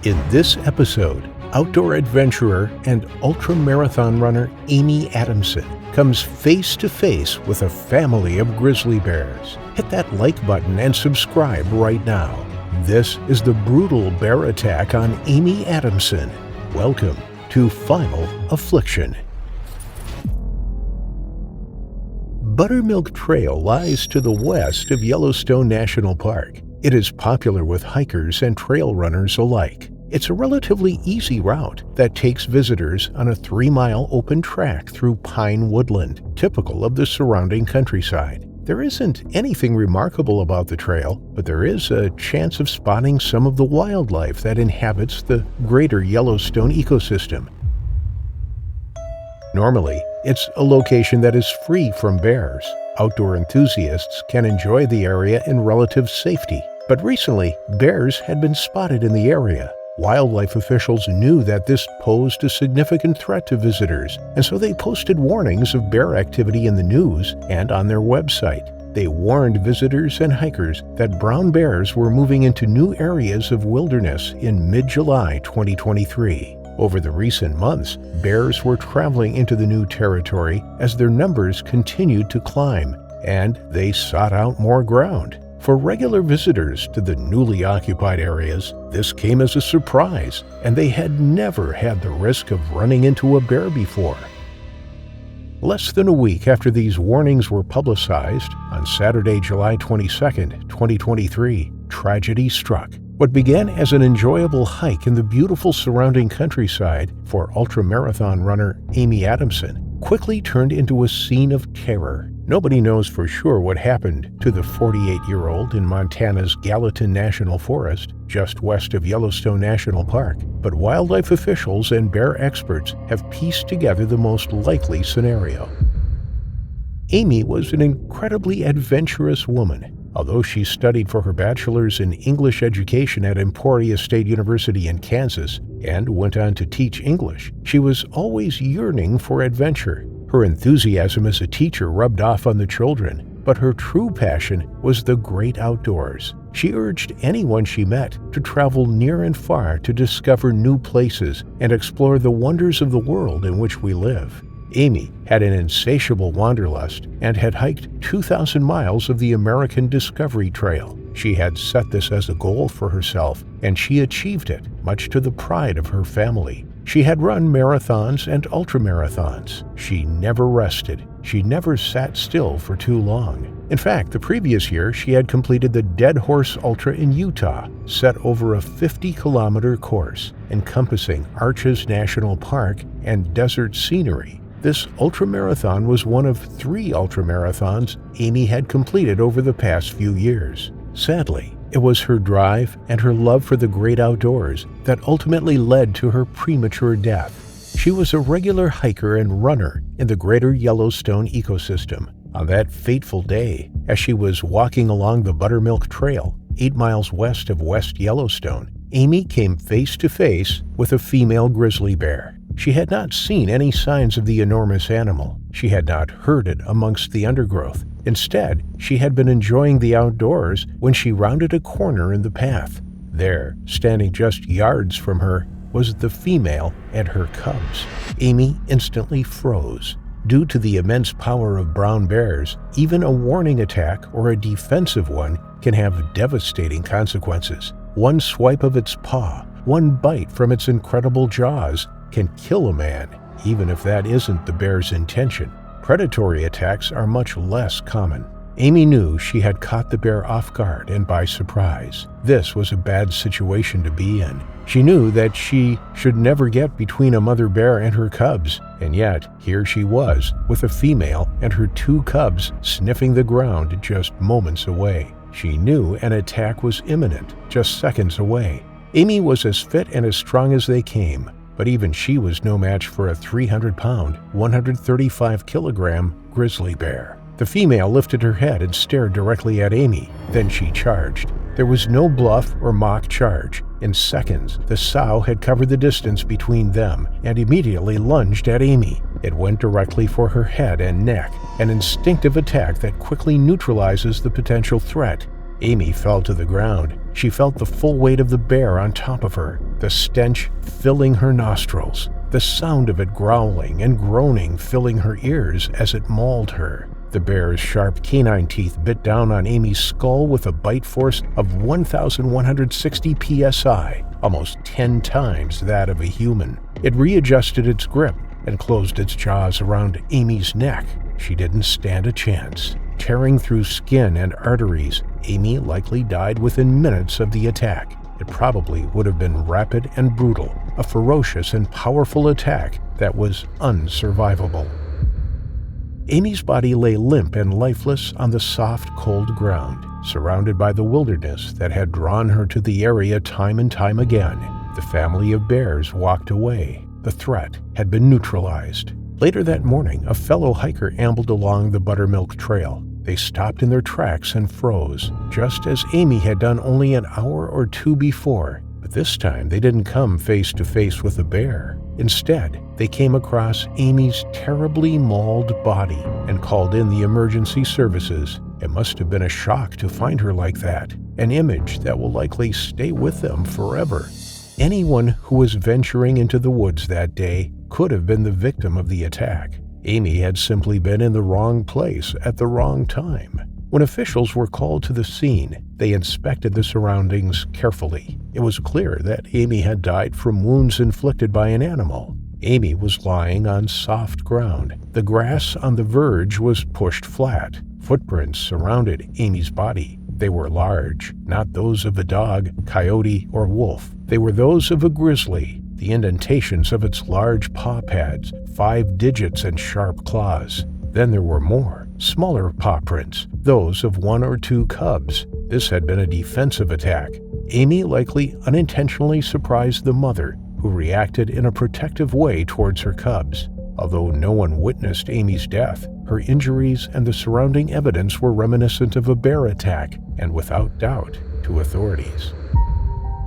In this episode, outdoor adventurer and ultra-marathon runner Amy Adamson comes face-to-face with a family of grizzly bears. Hit that like button and subscribe right now. This is the brutal bear attack on Amy Adamson. Welcome to Final Affliction. Buttermilk Trail lies to the west of Yellowstone National Park. It is popular with hikers and trail runners alike. It's a relatively easy route that takes visitors on a 3-mile open track through pine woodland, typical of the surrounding countryside. There isn't anything remarkable about the trail, but there is a chance of spotting some of the wildlife that inhabits the greater Yellowstone ecosystem. Normally, it's a location that is free from bears. Outdoor enthusiasts can enjoy the area in relative safety, but recently, bears had been spotted in the area. Wildlife officials knew that this posed a significant threat to visitors, and so they posted warnings of bear activity in the news and on their website. They warned visitors and hikers that brown bears were moving into new areas of wilderness in mid-July 2023. Over the recent months, bears were traveling into the new territory as their numbers continued to climb, and they sought out more ground. For regular visitors to the newly occupied areas, this came as a surprise, and they had never had the risk of running into a bear before. Less than a week after these warnings were publicized, on Saturday, July 22, 2023, tragedy struck. What began as an enjoyable hike in the beautiful surrounding countryside for ultramarathon runner Amy Adamson quickly turned into a scene of terror. Nobody knows for sure what happened to the 48-year-old in Montana's Gallatin National Forest, just west of Yellowstone National Park, but wildlife officials and bear experts have pieced together the most likely scenario. Amy was an incredibly adventurous woman. Although she studied for her bachelor's in English education at Emporia State University in Kansas and went on to teach English, she was always yearning for adventure. Her enthusiasm as a teacher rubbed off on the children, but her true passion was the great outdoors. She urged anyone she met to travel near and far to discover new places and explore the wonders of the world in which we live. Amy had an insatiable wanderlust and had hiked 2,000 miles of the American Discovery Trail. She had set this as a goal for herself, and she achieved it, much to the pride of her family. She had run marathons and ultramarathons. She never rested. She never sat still for too long. In fact, the previous year, she had completed the Dead Horse Ultra in Utah, set over a 50-kilometer course, encompassing Arches National Park and desert scenery. This ultramarathon was one of 3 ultramarathons Amy had completed over the past few years. Sadly, it was her drive and her love for the great outdoors that ultimately led to her premature death. She was a regular hiker and runner in the greater Yellowstone ecosystem. On that fateful day, as she was walking along the Buttermilk Trail, 8 miles west of West Yellowstone, Amy came face to face with a female grizzly bear. She had not seen any signs of the enormous animal. She had not heard it amongst the undergrowth. Instead, she had been enjoying the outdoors when she rounded a corner in the path. There, standing just yards from her, was the female and her cubs. Amy instantly froze. Due to the immense power of brown bears, even a warning attack or a defensive one can have devastating consequences. One swipe of its paw, one bite from its incredible jaws, can kill a man, even if that isn't the bear's intention. Predatory attacks are much less common. Amy knew she had caught the bear off guard and by surprise. This was a bad situation to be in. She knew that she should never get between a mother bear and her cubs, and yet here she was, with a female and her 2 cubs sniffing the ground just moments away. She knew an attack was imminent, just seconds away. Amy was as fit and as strong as they came, but even she was no match for a 300-pound, 135-kilogram grizzly bear. The female lifted her head and stared directly at Amy. Then she charged. There was no bluff or mock charge. In seconds, the sow had covered the distance between them and immediately lunged at Amy. It went directly for her head and neck, an instinctive attack that quickly neutralizes the potential threat. Amie fell to the ground. She felt the full weight of the bear on top of her, the stench filling her nostrils, the sound of it growling and groaning filling her ears as it mauled her. The bear's sharp canine teeth bit down on Amie's skull with a bite force of 1,160 psi, almost 10 times that of a human. It readjusted its grip and closed its jaws around Amie's neck. She didn't stand a chance. Tearing through skin and arteries, Amie likely died within minutes of the attack. It probably would have been rapid and brutal, a ferocious and powerful attack that was unsurvivable. Amie's body lay limp and lifeless on the soft, cold ground, surrounded by the wilderness that had drawn her to the area time and time again. The family of bears walked away. The threat had been neutralized. Later that morning, a fellow hiker ambled along the buttermilk trail. They stopped in their tracks and froze, just as Amie had done only an hour or two before. But this time, they didn't come face to face with a bear. Instead, they came across Amie's terribly mauled body and called in the emergency services. It must have been a shock to find her like that, an image that will likely stay with them forever. Anyone who was venturing into the woods that day could have been the victim of the attack. Amie had simply been in the wrong place at the wrong time. When officials were called to the scene, they inspected the surroundings carefully. It was clear that Amie had died from wounds inflicted by an animal. Amie was lying on soft ground. The grass on the verge was pushed flat. Footprints surrounded Amie's body. They were large, not those of a dog, coyote, or wolf. They were those of a grizzly. The indentations of its large paw pads, 5 digits and sharp claws. Then there were more, smaller paw prints, those of 1 or 2 cubs. This had been a defensive attack. Amie likely unintentionally surprised the mother, who reacted in a protective way towards her cubs. Although no one witnessed Amie's death, her injuries and the surrounding evidence were reminiscent of a bear attack, and without doubt, to authorities.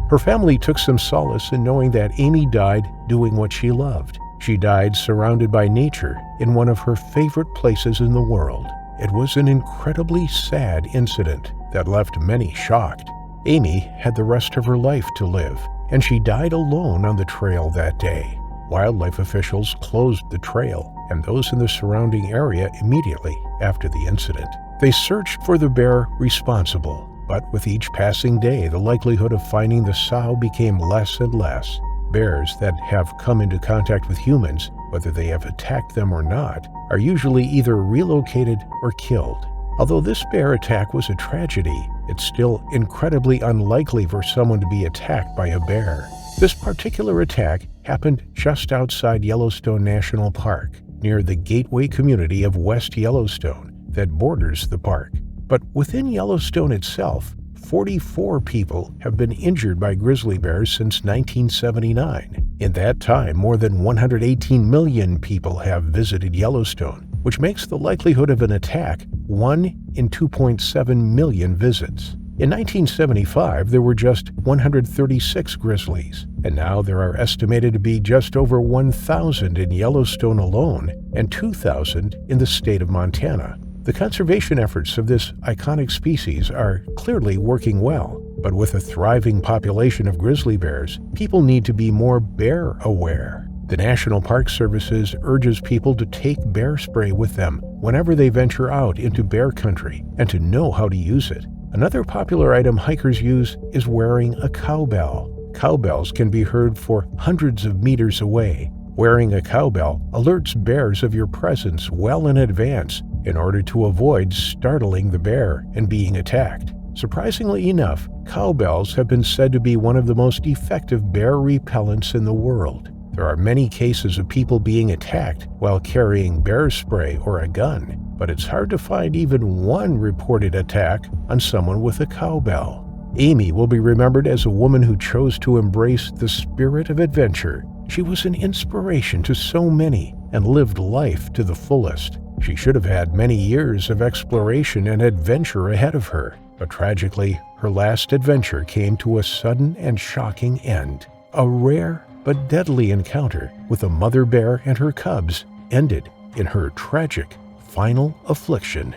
Her family took some solace in knowing that Amie died doing what she loved. She died surrounded by nature in one of her favorite places in the world. It was an incredibly sad incident that left many shocked. Amie had the rest of her life to live, and she died alone on the trail that day. Wildlife officials closed the trail and those in the surrounding area immediately after the incident. They searched for the bear responsible, but with each passing day, the likelihood of finding the sow became less and less. Bears that have come into contact with humans, whether they have attacked them or not, are usually either relocated or killed. Although this bear attack was a tragedy, it's still incredibly unlikely for someone to be attacked by a bear. This particular attack happened just outside Yellowstone National Park, near the gateway community of West Yellowstone that borders the park. But within Yellowstone itself, 44 people have been injured by grizzly bears since 1979. In that time, more than 118 million people have visited Yellowstone, which makes the likelihood of an attack 1 in 2.7 million visits. In 1975, there were just 136 grizzlies, and now there are estimated to be just over 1,000 in Yellowstone alone and 2,000 in the state of Montana. The conservation efforts of this iconic species are clearly working well, but with a thriving population of grizzly bears, people need to be more bear aware. The National Park Services urges people to take bear spray with them whenever they venture out into bear country and to know how to use it. Another popular item hikers use is wearing a cowbell. Cowbells can be heard for hundreds of meters away. Wearing a cowbell alerts bears of your presence well in advance in order to avoid startling the bear and being attacked. Surprisingly enough, cowbells have been said to be one of the most effective bear repellents in the world. There are many cases of people being attacked while carrying bear spray or a gun, but it's hard to find even one reported attack on someone with a cowbell. Amie will be remembered as a woman who chose to embrace the spirit of adventure. She was an inspiration to so many and lived life to the fullest. She should have had many years of exploration and adventure ahead of her, but tragically, her last adventure came to a sudden and shocking end. A rare but deadly encounter with a mother bear and her cubs ended in her tragic final affliction.